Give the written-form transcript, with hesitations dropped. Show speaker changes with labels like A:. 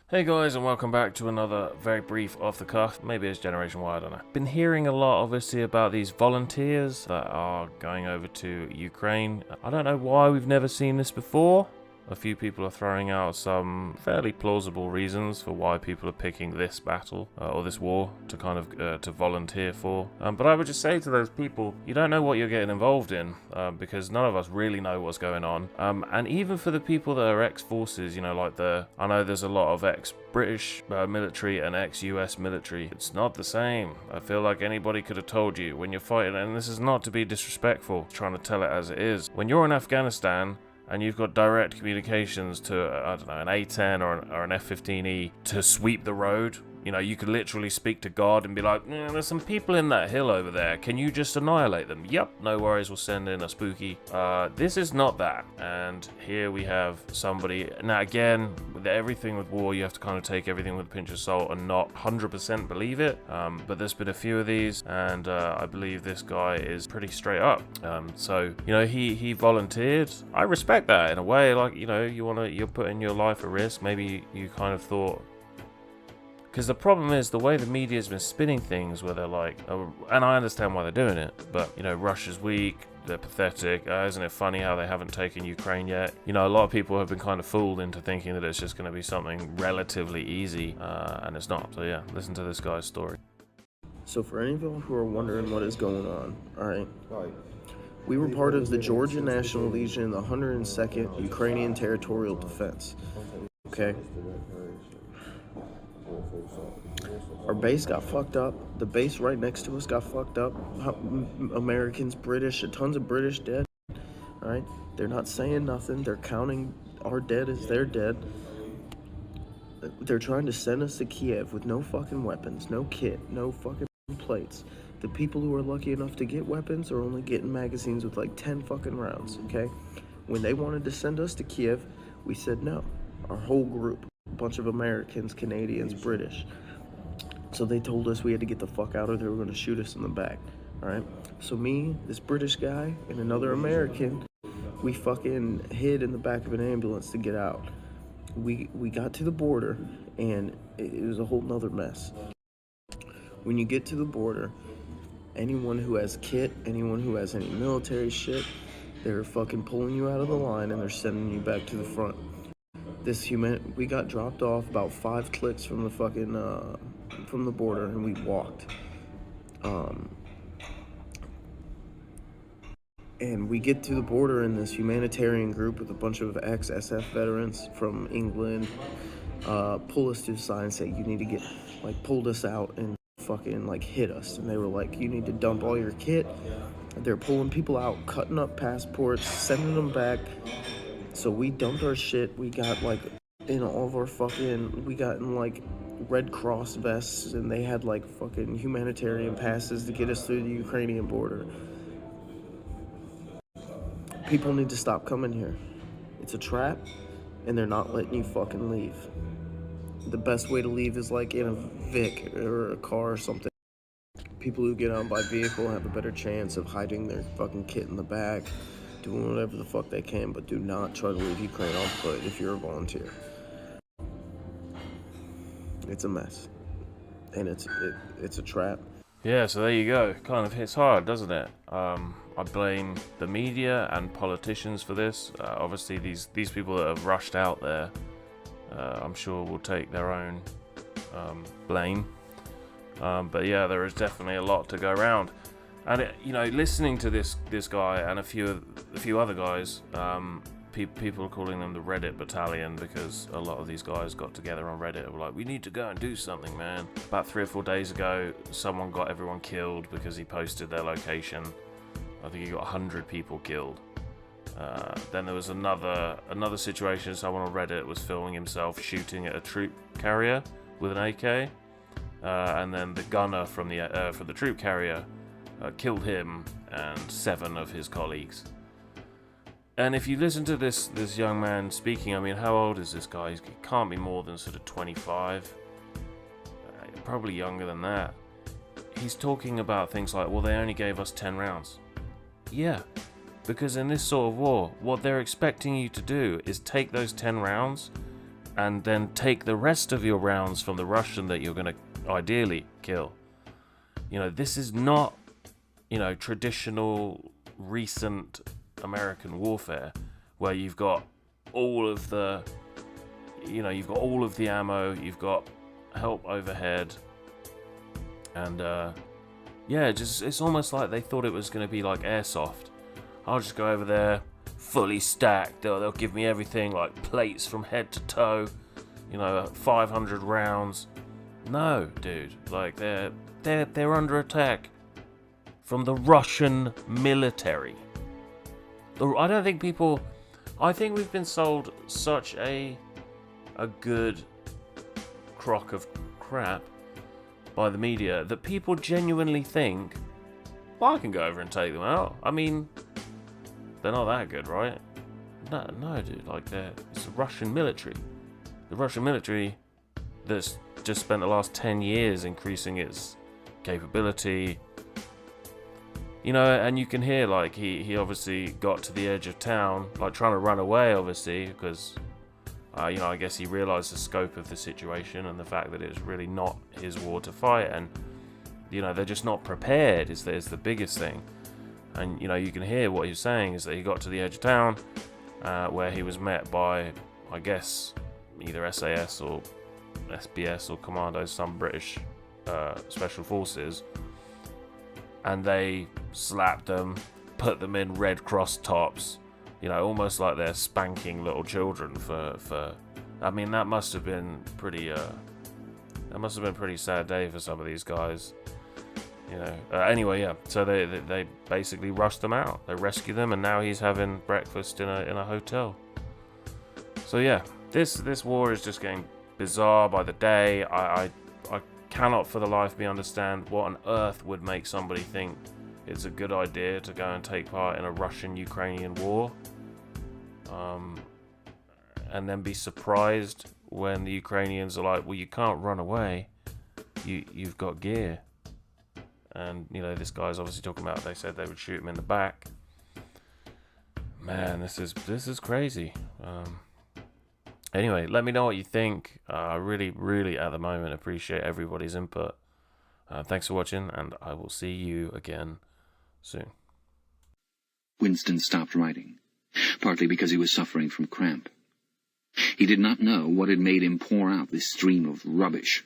A: Hey guys, and welcome back to another very brief off the cuff, maybe it's Generation Y, I don't know. Been hearing a lot obviously about these volunteers that are going over to Ukraine. I don't know why we've never seen this before. A few people are throwing out some fairly plausible reasons for why people are picking this battle or this war to kind of to volunteer for. But I would just say to those people, you don't know what you're getting involved in because none of us really know what's going on. And even for the people that are ex-forces, you know, like I know there's a lot of ex-British military and ex-US military. It's not the same. I feel like anybody could have told you when you're fighting, and this is not to be disrespectful, trying to tell it as it is. When you're in Afghanistan, and you've got direct communications to, I don't know, an A-10 or an F-15E to sweep the road. You know, you could literally speak to God and be like, there's some people in that hill over there. Can you just annihilate them? Yep, no worries, we'll send in a spooky. This is not that. And here we have somebody. Now, again, with everything with war, you have to kind of take everything with a pinch of salt and not 100% believe it. But there's been a few of these, and I believe this guy is pretty straight up. So, you know, he volunteered. I respect that in a way. Like, you know, you're putting your life at risk. Maybe you kind of thought. Because the problem is the way the media's been spinning things where they're like, and I understand why they're doing it, but, you know, Russia's weak, they're pathetic, isn't it funny how they haven't taken Ukraine yet? You know, a lot of people have been kind of fooled into thinking that it's just going to be something relatively easy, and it's not. So yeah, listen to this guy's story.
B: So for any of you who are wondering what is going on, alright, we were part of the Georgia National Legion, the 102nd Ukrainian Territorial Defense, okay? Our base got fucked up. The base right next to us got fucked up. Americans, British, tons of British dead. All right, they're not saying nothing. They're counting our dead as their dead. They're trying to send us to Kiev with no fucking weapons, no kit, no fucking plates. The people who are lucky enough to get weapons are only getting magazines with like 10 fucking rounds, okay? When they wanted to send us to Kiev, we said no. Our whole group, a bunch of Americans, Canadians, British. So they told us we had to get the fuck out or they were going to shoot us in the back, all right? So me, this British guy, and another American, we fucking hid in the back of an ambulance to get out. We got to the border, and it was a whole nother mess. When you get to the border, anyone who has kit, anyone who has any military shit, they're fucking pulling you out of the line and they're sending you back to the front. We got dropped off about 5 clicks from the fucking, from the border, and we walked. And we get to the border, and this humanitarian group with a bunch of ex-SF veterans from England pull us to the side and say, you need to get, like, pulled us out and fucking, like, hit us. And they were like, you need to dump all your kit. They're pulling people out, cutting up passports, sending them back. So we dumped our shit. We got, like, in all of our fucking, we got in, like, Red Cross vests, and they had, like, fucking humanitarian passes to get us through the Ukrainian border. People need to stop coming here. It's a trap, and they're not letting you fucking leave. The best way to leave is, like, in a Vic or a car or something. People who get on by vehicle have a better chance of hiding their fucking kit in the back, doing whatever the fuck they can, but do not try to leave Ukraine on foot if you're a volunteer. It's a mess, and it's a trap.
A: Yeah, so there you go. Kind of hits hard, doesn't it? I blame the media and politicians for this. Obviously, these people that have rushed out there, I'm sure will take their own blame. But yeah, there is definitely a lot to go around. And you know, listening to this guy and a few other guys, people are calling them the Reddit Battalion because a lot of these guys got together on Reddit and were like, we need to go and do something, man. About 3 or 4 days ago, someone got everyone killed because he posted their location. I think he got 100 people killed. Then there was another situation. Someone on Reddit was filming himself shooting at a troop carrier with an AK, and then the gunner from the troop carrier killed him and 7 of his colleagues. And if you listen to this young man speaking, I mean, how old is this guy? He can't be more than sort of 25, probably younger than that. He's talking about things like, well, they only gave us 10 rounds. Yeah, because in this sort of war, what they're expecting you to do is take those 10 rounds and then take the rest of your rounds from the Russian that you're going to ideally kill. You know, this is not, you know, traditional recent American warfare where you've got all of the, you know, you've got all of the ammo, you've got help overhead, and yeah, just it's almost like they thought it was going to be like airsoft. I'll just go over there, fully stacked. They'll give me everything, like plates from head to toe. You know, 500 rounds. No, dude. Like they're under attack from the Russian military. I don't think people. I think we've been sold such a good crock of crap by the media that people genuinely think, well, I can go over and take them out. I mean, they're not that good, right? No, dude. Like, it's the Russian military. The Russian military that's just spent the last 10 years increasing its capability. You know, and you can hear, like, he obviously got to the edge of town, like, trying to run away, obviously, because, you know, I guess he realised the scope of the situation and the fact that it was really not his war to fight, and, you know, they're just not prepared is the biggest thing. And, you know, you can hear what he's saying is that he got to the edge of town, where he was met by, I guess, either SAS or SBS or Commandos, some British special forces, and they slapped them, put them in Red Cross tops, you know, almost like they're spanking little children for I mean, that must have been pretty sad day for some of these guys. You know. Anyway, yeah. So they basically rushed them out. They rescued them, and now he's having breakfast in a hotel. So yeah, this war is just getting bizarre by the day. I cannot for the life of me understand what on earth would make somebody think it's a good idea to go and take part in a Russian-Ukrainian war, and then be surprised when the Ukrainians are like, well, you can't run away. You've got gear. And, you know, this guy's obviously talking about, they said they would shoot him in the back. Man, this is crazy. Anyway, let me know what you think. I really, really, at the moment, appreciate everybody's input. Thanks for watching, and I will see you again soon.
C: Winston stopped writing, partly because he was suffering from cramp. He did not know what had made him pour out this stream of rubbish